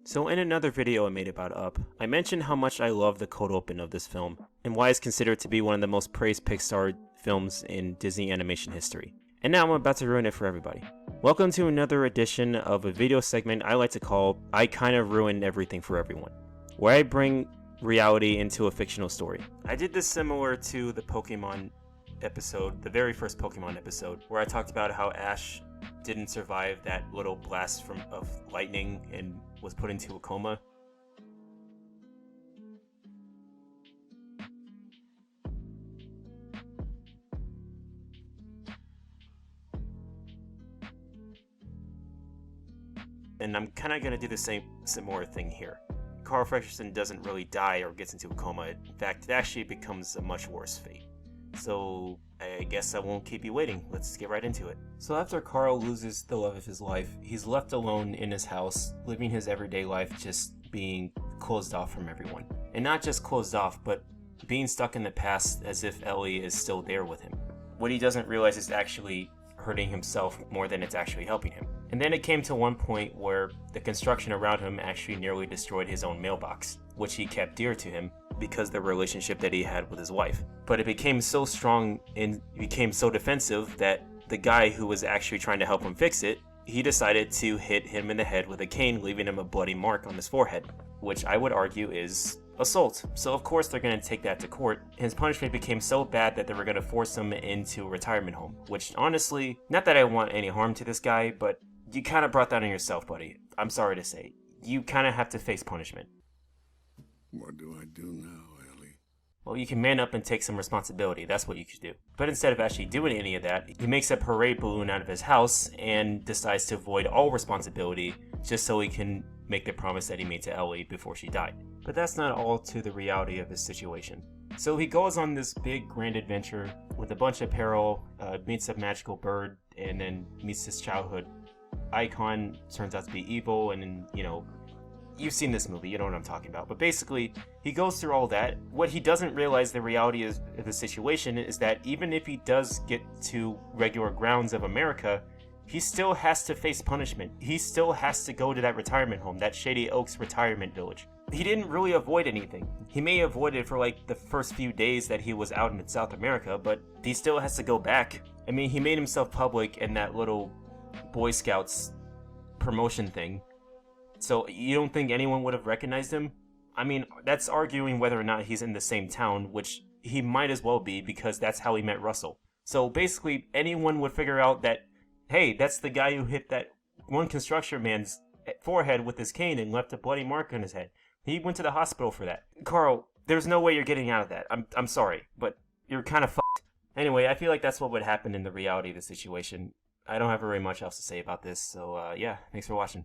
So in another video I made about Up, I mentioned how much I love the cold open of this film, and why it's considered to be one of the most praised Pixar films in Disney animation history. And now I'm about to ruin it for everybody. Welcome to another edition of a video segment I like to call I Kinda Ruined Everything for Everyone, where I bring reality into a fictional story. I did this similar to the Pokemon episode, the very first Pokemon episode, where I talked about how Ash didn't survive that little blast of lightning and was put into a coma. And I'm kind of going to do the similar thing here. Carl Fredricksen doesn't really die or gets into a coma. In fact, it actually becomes a much worse fate. So I guess I won't keep you waiting. Let's get right into it. So after Carl loses the love of his life, he's left alone in his house, living his everyday life, just being closed off from everyone. And not just closed off, but being stuck in the past as if Ellie is still there with him. What he doesn't realize is actually hurting himself more than it's actually helping him. And then it came to one point where the construction around him actually nearly destroyed his own mailbox, which he kept dear to him because of the relationship that he had with his wife. But it became so strong and became so defensive that the guy who was actually trying to help him fix it, he decided to hit him in the head with a cane, leaving him a bloody mark on his forehead, which I would argue is assault. So of course they're going to take that to court. His punishment became so bad that they were going to force him into a retirement home, which honestly, not that I want any harm to this guy, but you kind of brought that on yourself, buddy. I'm sorry to say. You kind of have to face punishment. What do I do now, Ellie? Well, you can man up and take some responsibility. That's what you should do. But instead of actually doing any of that, he makes a parade balloon out of his house and decides to avoid all responsibility just so he can make the promise that he made to Ellie before she died. But that's not all to the reality of his situation. So he goes on this big grand adventure with a bunch of peril, meets a magical bird, and then meets his childhood icon. Turns out to be evil, and then, you've seen this movie, you know what I'm talking about. But basically, he goes through all that. What he doesn't realize the reality of the situation is that even if he does get to regular grounds of America, he still has to face punishment. He still has to go to that retirement home, that Shady Oaks retirement village. He didn't really avoid anything. He may have avoided for like the first few days that he was out in South America, but he still has to go back. I mean, he made himself public in that little Boy Scouts promotion thing. So you don't think anyone would have recognized him? I mean, that's arguing whether or not he's in the same town, which he might as well be because that's how he met Russell. So basically, anyone would figure out that, hey, that's the guy who hit that one construction man's forehead with his cane and left a bloody mark on his head. He went to the hospital for that. Carl, there's no way you're getting out of that. I'm sorry, but you're kind of fucked. Anyway, I feel like that's what would happen in the reality of the situation. I don't have very much else to say about this, so yeah, thanks for watching.